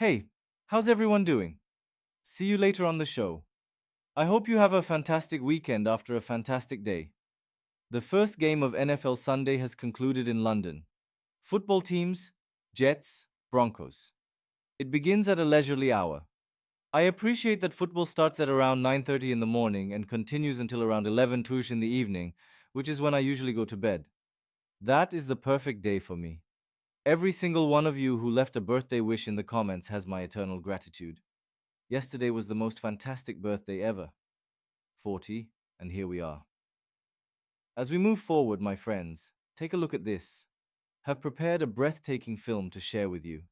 Hey, how's everyone doing? See you later on the show. I hope you have a fantastic weekend after a fantastic day. The first game of NFL Sunday has concluded in London. Football teams, Jets, Broncos. It begins at a leisurely hour. I appreciate that football starts at around 9:30 in the morning and continues until around 11:00 in the evening, which is when I usually go to bed. That is the perfect day for me. Every single one of you who left a birthday wish in the comments has my eternal gratitude. Yesterday was the most fantastic birthday ever. 40, and here we are. As we move forward, my friends, take a look at this. Have prepared a breathtaking film to share with you.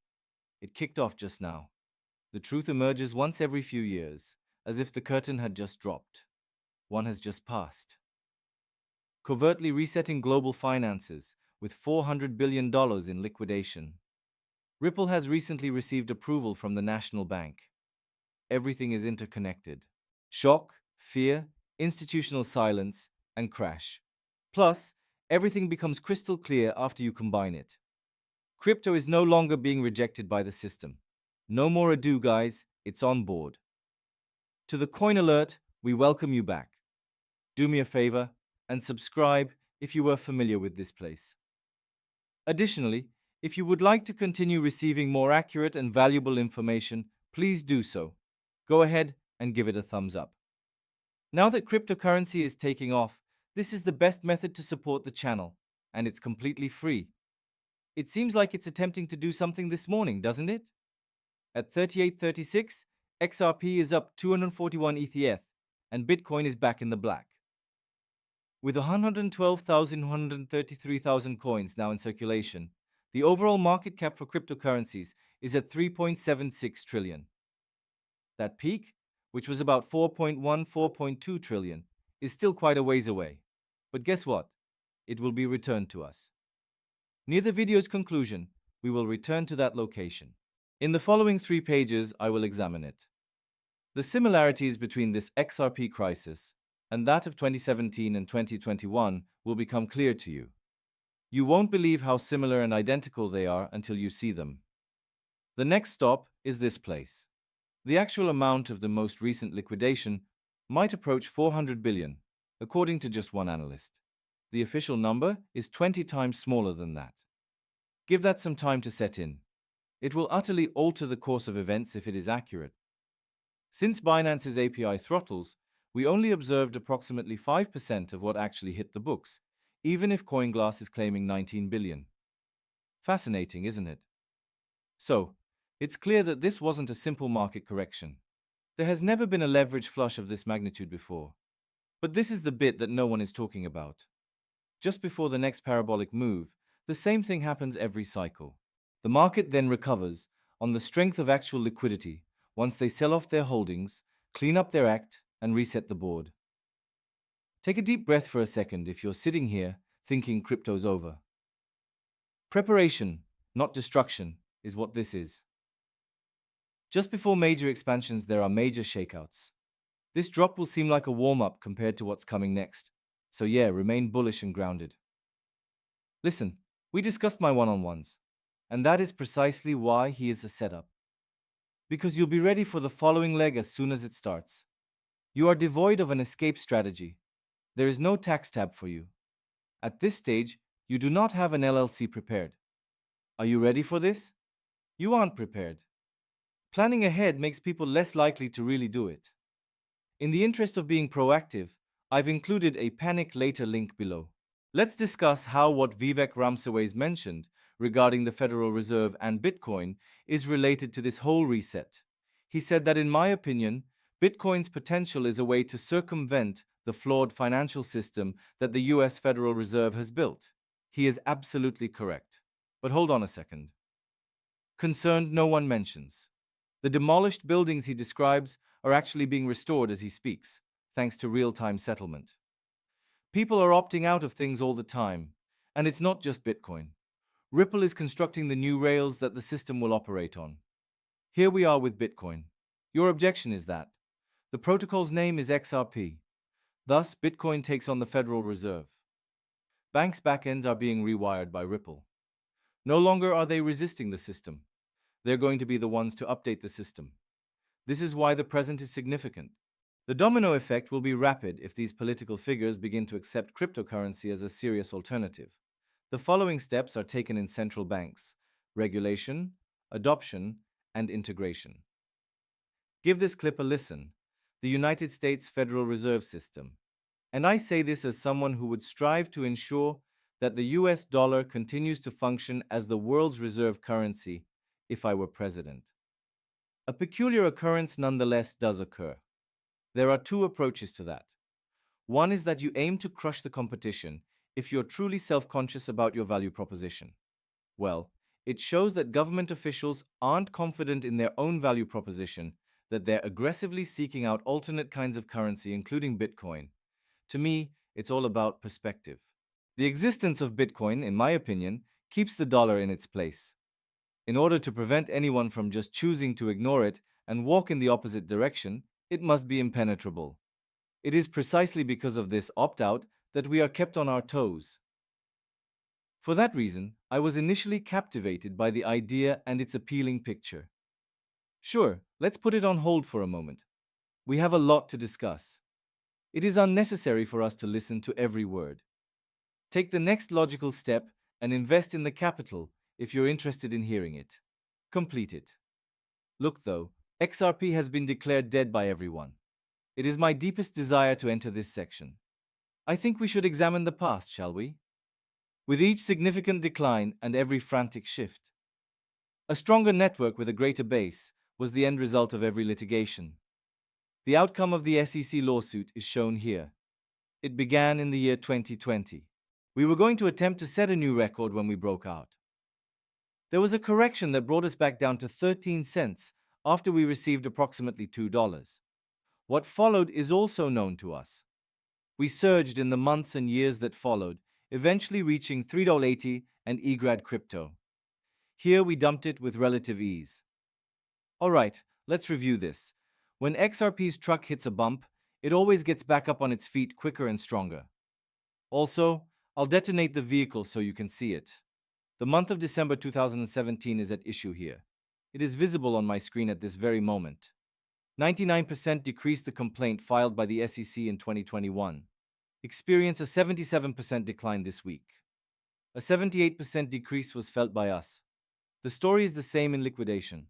It kicked off just now. The truth emerges once every few years, as if the curtain had just dropped. One has just passed. Covertly resetting global finances with $400 billion in liquidation. Ripple has recently received approval from the National Bank. Everything is interconnected. Shock, fear, institutional silence, and crash. Plus, everything becomes crystal clear after you combine it. Crypto is no longer being rejected by the system. No more ado, guys, it's on board. To the Coin Alert, we welcome you back. Do me a favor and subscribe if you were familiar with this place. Additionally, if you would like to continue receiving more accurate and valuable information, please do so. Go ahead and give it a thumbs up. Now that cryptocurrency is taking off, this is the best method to support the channel, and it's completely free. It seems like it's attempting to do something this morning, doesn't it? At 38.36, XRP is up 241 ETH, and Bitcoin is back in the black. With 112,133,000 coins now in circulation, the overall market cap for cryptocurrencies is at 3.76 trillion. That peak, which was about 4.14.2 trillion, is still quite a ways away. But guess what? It will be returned to us. Near the video's conclusion, we will return to that location. In the following 3 pages, I will examine it. The similarities between this XRP crisis and that of 2017 and 2021 will become clear to you. You won't believe how similar and identical they are until you see them. The next stop is this place. The actual amount of the most recent liquidation might approach 400 billion, according to just one analyst. The official number is 20 times smaller than that. Give that some time to set in. It will utterly alter the course of events if it is accurate. Since Binance's API throttles, we only observed approximately 5% of what actually hit the books, even if CoinGlass is claiming 19 billion. Fascinating, isn't it? So, it's clear that this wasn't a simple market correction. There has never been a leverage flush of this magnitude before. But this is the bit that no one is talking about. Just before the next parabolic move, the same thing happens every cycle. The market then recovers on the strength of actual liquidity once they sell off their holdings, clean up their act, and reset the board. Take a deep breath for a second if you're sitting here thinking crypto's over. Preparation, not destruction, is what this is. Just before major expansions, there are major shakeouts. This drop will seem like a warm-up compared to what's coming next. So yeah, remain bullish and grounded. Listen, we discussed my one-on-ones, and that is precisely why he is a setup. Because you'll be ready for the following leg as soon as it starts. You are devoid of an escape strategy. There is no tax tab for you. At this stage, you do not have an LLC prepared. Are you ready for this? You aren't prepared. Planning ahead makes people less likely to really do it. In the interest of being proactive, I've included a panic later link below. Let's discuss how what Vivek Ramsaways mentioned regarding the Federal Reserve and Bitcoin is related to this whole reset. He said that, in my opinion, Bitcoin's potential is a way to circumvent the flawed financial system that the US Federal Reserve has built. He is absolutely correct. But hold on a second. Concerned no one mentions. The demolished buildings he describes are actually being restored as he speaks, thanks to real-time settlement. People are opting out of things all the time, and it's not just Bitcoin. Ripple is constructing the new rails that the system will operate on. Here we are with Bitcoin. Your objection is that the protocol's name is XRP. Thus, Bitcoin takes on the Federal Reserve. Banks' backends are being rewired by Ripple. No longer are they resisting the system. they're going to be the ones to update the system. This is why the present is significant. The domino effect will be rapid if these political figures begin to accept cryptocurrency as a serious alternative. The following steps are taken in central banks: regulation, adoption, and integration. Give this clip a listen. The United States Federal Reserve System. And I say this as someone who would strive to ensure that the US dollar continues to function as the world's reserve currency if I were president. A peculiar occurrence nonetheless does occur. There are two approaches to that. One is that you aim to crush the competition if you're truly self-conscious about your value proposition. Well, it shows that government officials aren't confident in their own value proposition, that they're aggressively seeking out alternate kinds of currency, including Bitcoin. To me, it's all about perspective. The existence of Bitcoin, in my opinion, keeps the dollar in its place. In order to prevent anyone from just choosing to ignore it and walk in the opposite direction, it must be impenetrable. It is precisely because of this opt-out that we are kept on our toes. For that reason, I was initially captivated by the idea and its appealing picture. Sure, let's put it on hold for a moment. We have a lot to discuss. It is unnecessary for us to listen to every word. Take the next logical step and invest in the capital if you're interested in hearing it. Complete it. Look though, XRP has been declared dead by everyone. It is my deepest desire to enter this section. I think we should examine the past, shall we? With each significant decline and every frantic shift. A stronger network with a greater base was the end result of every litigation. The outcome of the SEC lawsuit is shown here. It began in the year 2020. We were going to attempt to set a new record when we broke out. There was a correction that brought us back down to 13 cents after we received approximately $2. What followed is also known to us. We surged in the months and years that followed, eventually reaching $3.80 and eGrad crypto. Here we dumped it with relative ease. Alright, let's review this. When XRP's truck hits a bump, it always gets back up on its feet quicker and stronger. Also, I'll detonate the vehicle so you can see it. The month of December 2017 is at issue here. It is visible on my screen at this very moment. 99% decreased the complaint filed by the SEC in 2021. Experience a 77% decline this week. A 78% decrease was felt by us. The story is the same in liquidation.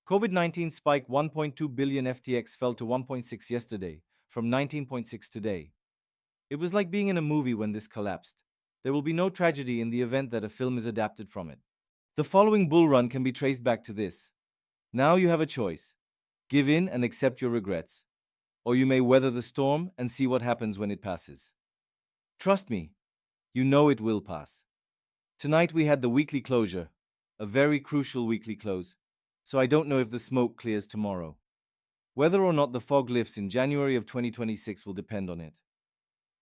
COVID-19 spiked 1.2 billion FTX fell to 1.6 yesterday, from 19.6 today. It was like being in a movie when this collapsed. There will be no tragedy in the event that a film is adapted from it. The following bull run can be traced back to this. Now you have a choice. Give in and accept your regrets. Or you may weather the storm and see what happens when it passes. Trust me, you know it will pass. Tonight we had the weekly closure, a very crucial weekly close, so I don't know if the smoke clears tomorrow. Whether or not the fog lifts in January of 2026 will depend on it.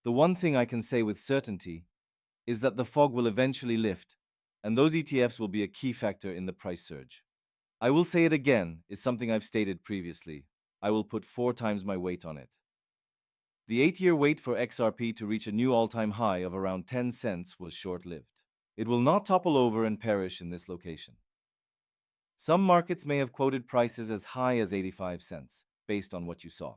The one thing I can say with certainty is that the fog will eventually lift, and those ETFs will be a key factor in the price surge. I will say it again, is something I've stated previously. I will put 4 times my weight on it. The 8-year wait for XRP to reach a new all-time high of around 10 cents was short-lived. It will not topple over and perish in this location. Some markets may have quoted prices as high as 85 cents, based on what you saw.